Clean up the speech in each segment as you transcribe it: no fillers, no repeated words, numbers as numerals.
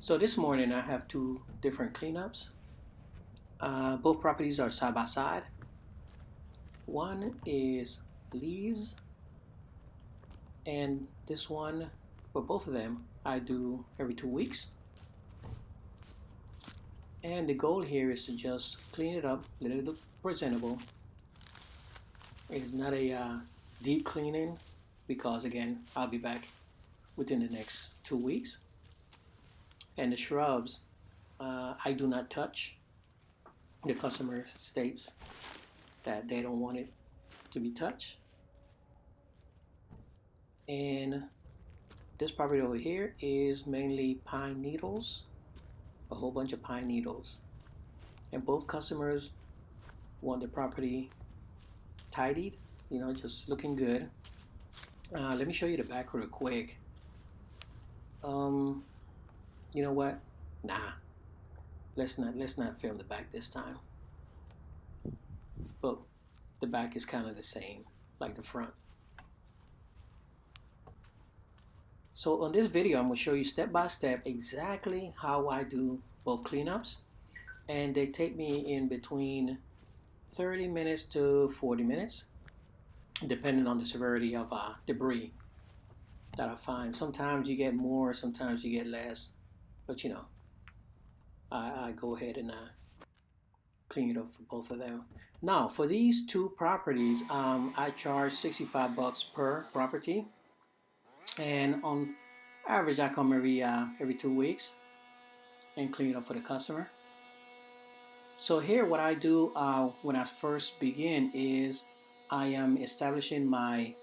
So this morning I have two different cleanups. Both properties are side by side. One is leaves, and this one, for both of them, I do every 2 weeks. And the goal here is to just clean it up, let it look presentable. It's not a deep cleaning because, again, I'll be back within the next 2 weeks. And the shrubs, I do not touch. The customer states that they don't want it to be touched. And this property over here is mainly pine needles, a whole bunch of pine needles. And both customers want the property tidied, just looking good. Let me show you the back real quick. Um, you know what? Nah, let's not film the back this time. But the back is kind of the same, like the front. So on this video, I'm going to show you step by step exactly how I do both cleanups. And they take me in between 30 minutes to 40 minutes, depending on the severity of debris that I find. Sometimes you get more, sometimes you get less, but I go ahead and clean it up for both of them. Now, for these two properties, I charge $65 per property, and on average, I come every 2 weeks and clean it up for the customer. So here, what I do when I first begin is I am establishing my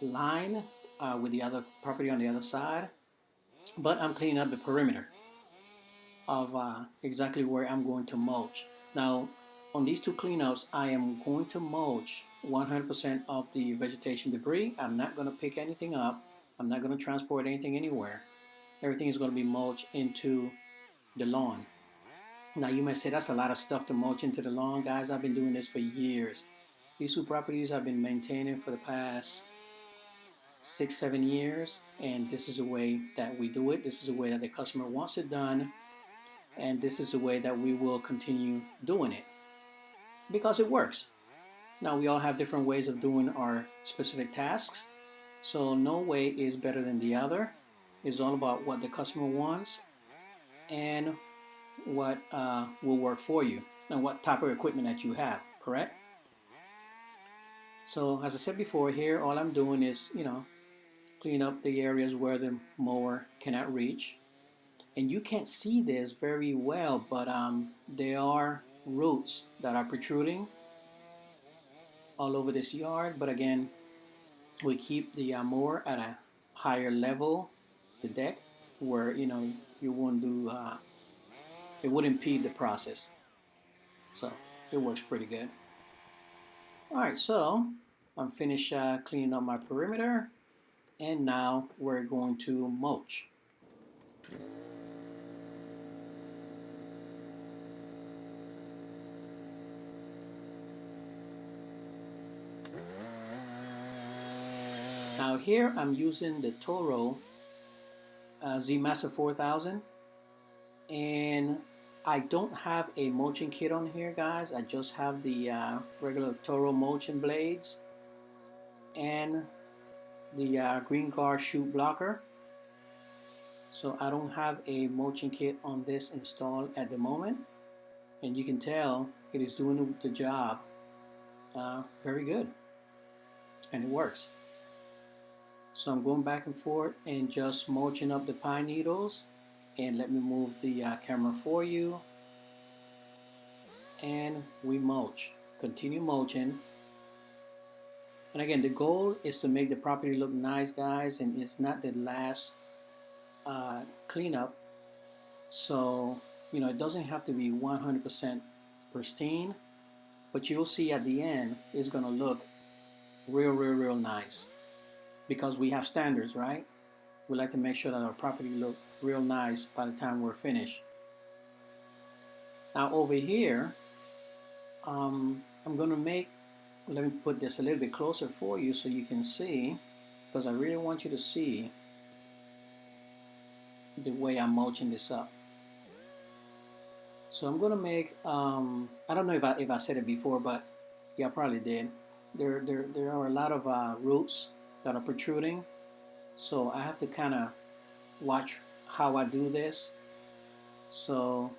line with the other property on the other side, but I'm cleaning up the perimeter of exactly where I'm going to mulch. Now, on these two cleanups, I am going to mulch 100% of the vegetation debris. I'm not going to pick anything up. I'm not going to transport anything anywhere. Everything is going to be mulched into the lawn. Now, you may say that's a lot of stuff to mulch into the lawn. Guys, I've been doing this for years. These two properties I've been maintaining for the past 6-7 years, and this is the way that we do it. This is the way that the customer wants it done, and this is the way that we will continue doing it because it works. Now, we all have different ways of doing our specific tasks, so no way is better than the other. It's all about what the customer wants and what will work for you and what type of equipment that you have, correct? So as I said before, here all I'm doing is clean up the areas where the mower cannot reach. And you can't see this very well, but there are roots that are protruding all over this yard. But again, we keep the mower at a higher level, the deck, where you won't do it would impede the process. So it works pretty good. All right, so I'm finished cleaning up my perimeter, and now we're going to mulch. Now here I'm using the Toro Z Master 4000, and I don't have a mulching kit on here, guys. I just have the regular Toro mulching blades and the green guard shoot blocker. So I don't have a mulching kit on this installed at the moment, and you can tell it is doing the job very good, and it works. So I'm going back and forth and just mulching up the pine needles. And let me move the camera for you. And we mulch. Continue mulching. And again, the goal is to make the property look nice, guys. And it's not the last cleanup. So, it doesn't have to be 100% pristine. But you'll see at the end, it's going to look real nice. Because we have standards, right? We like to make sure that our property look real nice by the time we're finished. Now over here, I'm gonna let me put this a little bit closer for you so you can see, because I really want you to see the way I'm mulching this up. So I'm gonna make, I don't know if I said it before, but yeah, I probably did. There are a lot of roots that are protruding, so I have to kind of watch how I do this. So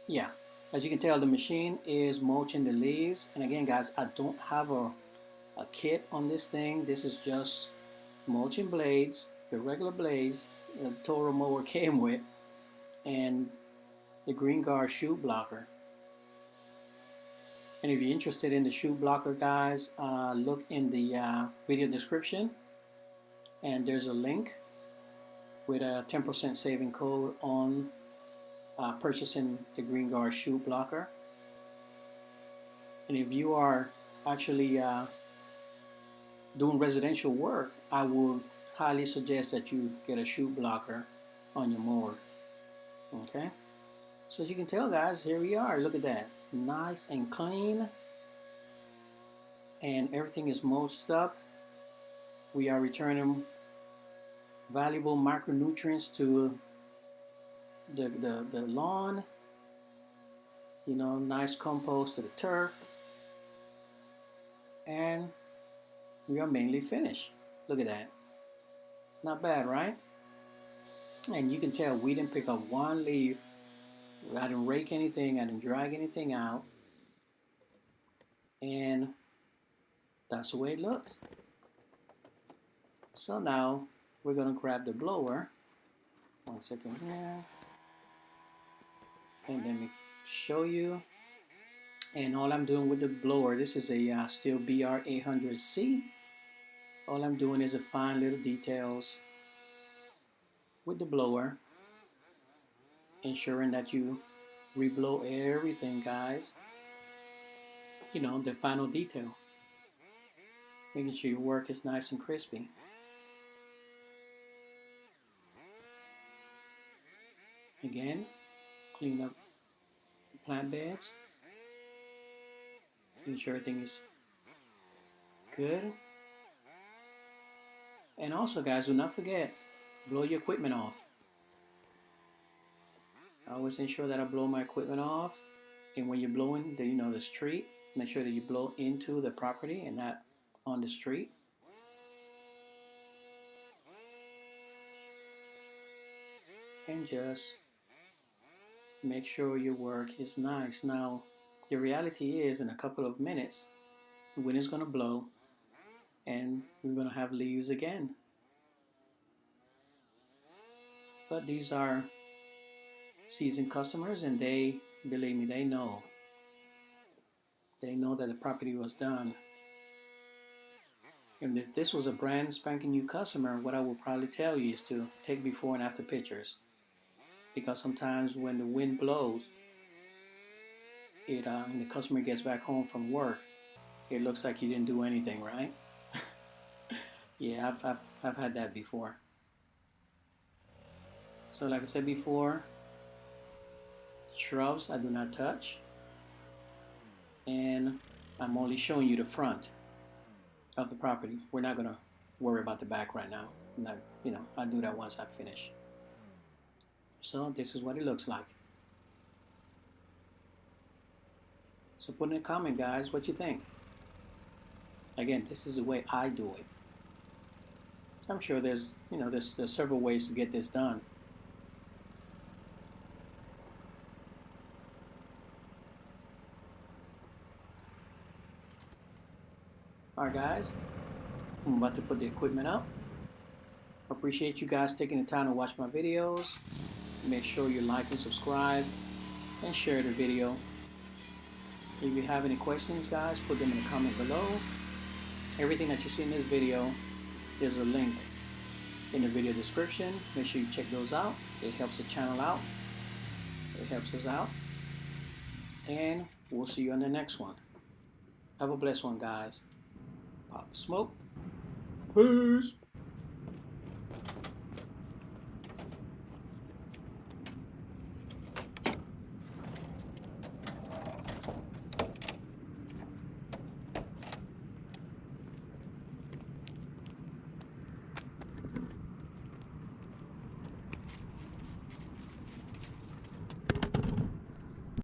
yeah, as you can tell, the machine is mulching the leaves. And again, guys, I don't have a kit on this thing. This is just mulching blades, the regular blades the Toro mower came with, and the Green Guard shoot blocker. And if you're interested in the shoot blocker, guys, look in the video description, and there's a link with a 10% saving code on purchasing the Green Guard shoot blocker. And if you are actually doing residential work, I would highly suggest that you get a shoot blocker on your mower. Okay, so as you can tell, guys, here we are. Look at that, nice and clean, and everything is mulched up. We are returning valuable micronutrients to the lawn. You know, nice compost to the turf, and we are mainly finished. Look at that, not bad, right? And you can tell we didn't pick up one leaf. I didn't rake anything, I didn't drag anything out, and that's the way it looks. So now we're gonna grab the blower. 1 second here, and let me show you. And all I'm doing with the blower, this is a Stihl BR800C. All I'm doing is a fine little details with the blower, ensuring that you reblow everything, guys. You know, the final detail, making sure your work is nice and crispy. Again, clean up plant beds, making sure everything is good. And also, guys, do not forget, blow your equipment off. I always ensure that I blow my equipment off. And when you're blowing the street, make sure that you blow into the property and not on the street. And just make sure your work is nice. Now, the reality is, in a couple of minutes, the wind is going to blow and we're going to have leaves again. But these are seasoned customers, and they, believe me, they know that the property was done. And if this was a brand spanking new customer, what I would probably tell you is to take before and after pictures, because sometimes when the wind blows, and the customer gets back home from work, it looks like you didn't do anything, right? Yeah, I've had that before. So like I said before, shrubs I do not touch, and I'm only showing you the front of the property. We're not gonna worry about the back right now. I'll do that once I finish. So this is what it looks like. So put in a comment, guys, what you think. Again, this is the way I do it. I'm sure there's several ways to get this done. Alright, guys, I'm about to put the equipment up. Appreciate you guys taking the time to watch my videos. Make sure you like and subscribe and share the video. If you have any questions, guys, put them in the comment below. Everything that you see in this video, there's a link in the video description. Make sure you check those out. It helps the channel out. It helps us out. And we'll see you on the next one. Have a blessed one, guys. Pop smoke. Peace.